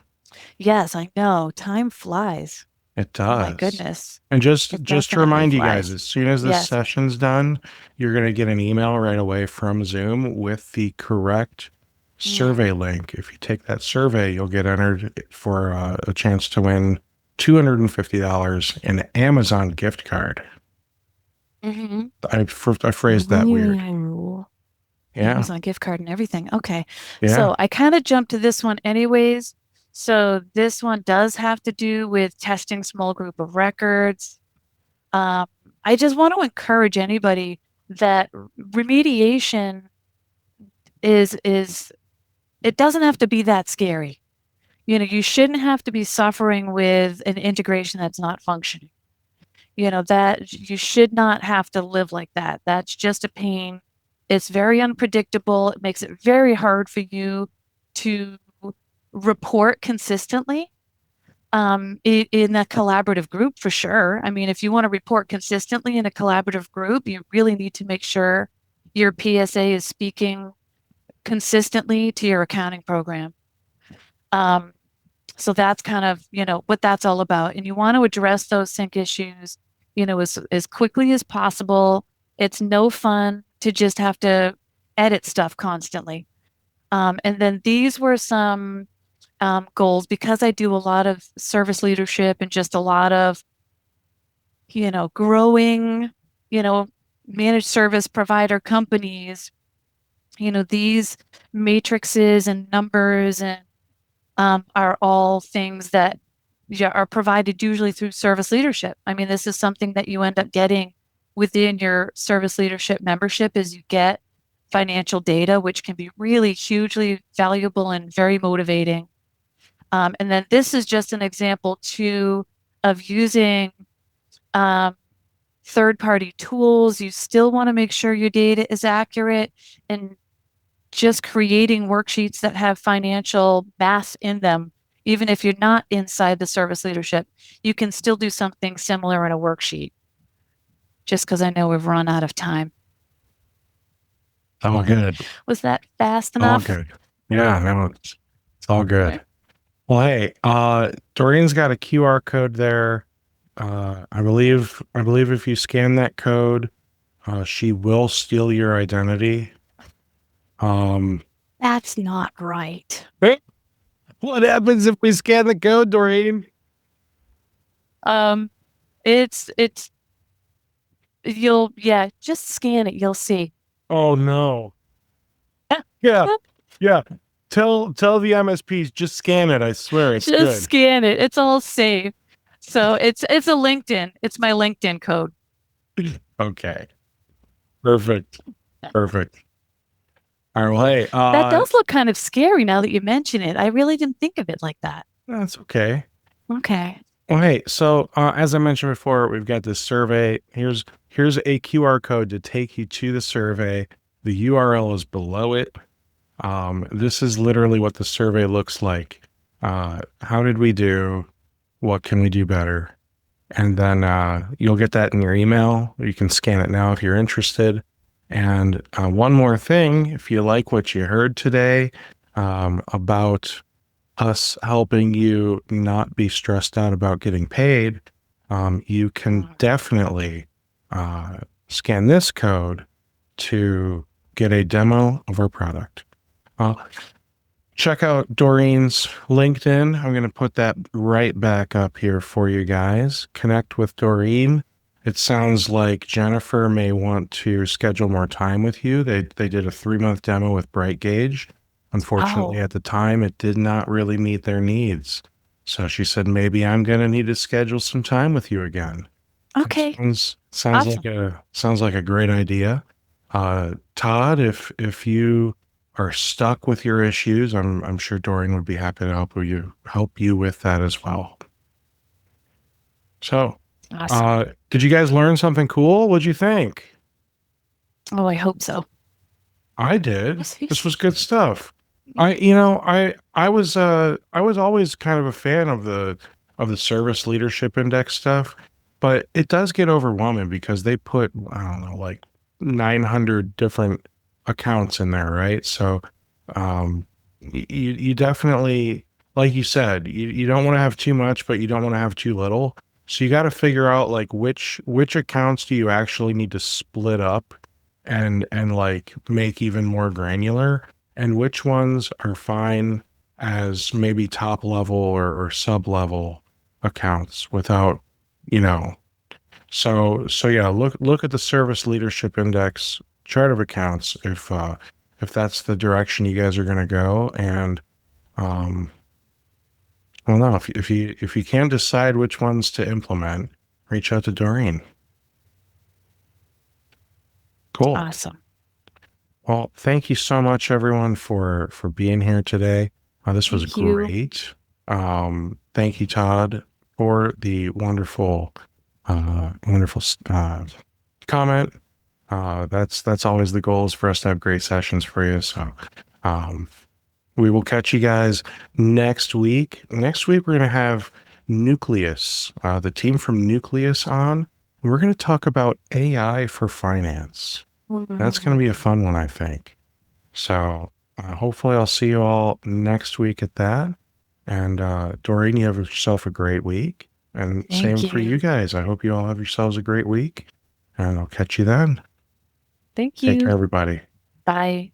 Speaker 2: Yes, I know. Time flies.
Speaker 1: It
Speaker 2: Oh my
Speaker 1: does.
Speaker 2: goodness.
Speaker 1: And just
Speaker 2: It
Speaker 1: just to
Speaker 2: definitely
Speaker 1: remind you guys,
Speaker 2: flies.
Speaker 1: as soon as this
Speaker 2: Yes.
Speaker 1: session's done, you're going to get an email right away from Zoom with the correct
Speaker 2: Mm.
Speaker 1: survey link. If you take that survey, you'll get entered for a chance to win $250 in Amazon gift card.
Speaker 2: Mm-hmm.
Speaker 1: I phrased that weird. Yeah.
Speaker 2: Amazon gift card and everything. Okay.
Speaker 1: Yeah.
Speaker 2: So I kind of jumped to this one anyways. So this one does have to do with testing small group of records. Um, I just want to encourage anybody that remediation is it doesn't have to be that scary. You shouldn't have to be suffering with an integration that's not functioning. That you should not have to live like that. That's just a pain. It's very unpredictable. It makes it very hard for you to report consistently in a collaborative group for sure. I mean, if you want to report consistently in a collaborative group, you really need to make sure your PSA is speaking consistently to your accounting program. Um, so that's kind of, what that's all about. And you want to address those sync issues, as quickly as possible. It's no fun to just have to edit stuff constantly. And then these were some goals because I do a lot of service leadership and just a lot of, growing, you know, managed service provider companies. These matrices and numbers and are all things that are provided usually through service leadership. I mean, this is something that you end up getting within your service leadership membership is you get financial data, which can be really hugely valuable and very motivating. And then this is just an example too of using third-party tools. You still want to make sure your data is accurate and just creating worksheets that have financial math in them. Even if you're not inside the service leadership, you can still do something similar in a worksheet. Just because I know we've run out of time.
Speaker 1: All good.
Speaker 2: Was that fast
Speaker 1: All
Speaker 2: enough?
Speaker 1: good. Yeah, no, it's all good. Well, hey, Doreen's got a QR code there. I believe if you scan that code, she will steal your identity. Um,
Speaker 2: That's not right.
Speaker 1: what happens if we scan the code, Doreen?
Speaker 2: Um, it's just scan it. You'll see.
Speaker 1: Oh no. Yeah, yeah. Tell the MSPs just scan it. I swear it's
Speaker 2: Just
Speaker 1: good.
Speaker 2: scan it. It's all safe. So it's a LinkedIn. It's my LinkedIn code.
Speaker 1: Okay. Perfect. Perfect. All right. Well, hey,
Speaker 2: That does look kind of scary now that you mention it. I really didn't think of it like that.
Speaker 1: that's okay.
Speaker 2: Okay.
Speaker 1: Well, hey, so as I mentioned before, we've got this survey. Here's a QR code to take you to the survey. The URL is below it. This is literally what the survey looks like. How did we do? What can we do better? And then you'll get that in your email. You can scan it now if you're interested. And one more thing, if you like what you heard today about us helping you not be stressed out about getting paid, you can definitely scan this code to get a demo of our product. Check out Doreen's LinkedIn. I'm going to put that right back up here for you guys. Connect with Doreen. It sounds like Jennifer may want to schedule more time with you. They did a 3-month demo with Bright Gauge. Unfortunately,
Speaker 2: Oh,
Speaker 1: at the time, it did not really meet their needs. So she said, maybe I'm going to need to schedule some time with you again.
Speaker 2: okay.
Speaker 1: Sounds
Speaker 2: Awesome.
Speaker 1: like a great idea. Todd, if you are stuck with your issues, I'm sure Doreen would be happy to help you with that as well. So,
Speaker 2: Awesome.
Speaker 1: did you guys learn something cool? What'd you think?
Speaker 2: Oh, I hope so.
Speaker 1: I did. This was good stuff. I was always kind of a fan of the service leadership index stuff, but it does get overwhelming because they put, I don't know, like 900 different accounts in there, right? So, you definitely, like you said, you don't want to have too much, but you don't want to have too little. So you got to figure out like which accounts do you actually need to split up and like make even more granular, and which ones are fine as maybe top level or sub level accounts without, you know, So yeah, look at the service leadership index chart of accounts if that's the direction you guys are going to go. And um, well, no, if you can decide which ones to implement, reach out to Doreen. Cool.
Speaker 2: Awesome.
Speaker 1: Well, thank you so much, everyone, for being here today. This was
Speaker 2: Thank you.
Speaker 1: great. Thank you, Todd, for the wonderful comment. That's always the goal is for us to have great sessions for you. So, um, we will catch you guys next week. Next week we're going to have Nucleus, the team from Nucleus on. We're going to talk about AI for finance. That's going to be a fun one, I think. So hopefully I'll see you all next week at that. And Doreen, you have yourself a great week. And
Speaker 2: Thank
Speaker 1: same for
Speaker 2: you.
Speaker 1: you guys. I hope you all have yourselves a great week. And I'll catch you then.
Speaker 2: Thank
Speaker 1: Take care,
Speaker 2: you.
Speaker 1: everybody.
Speaker 2: Bye.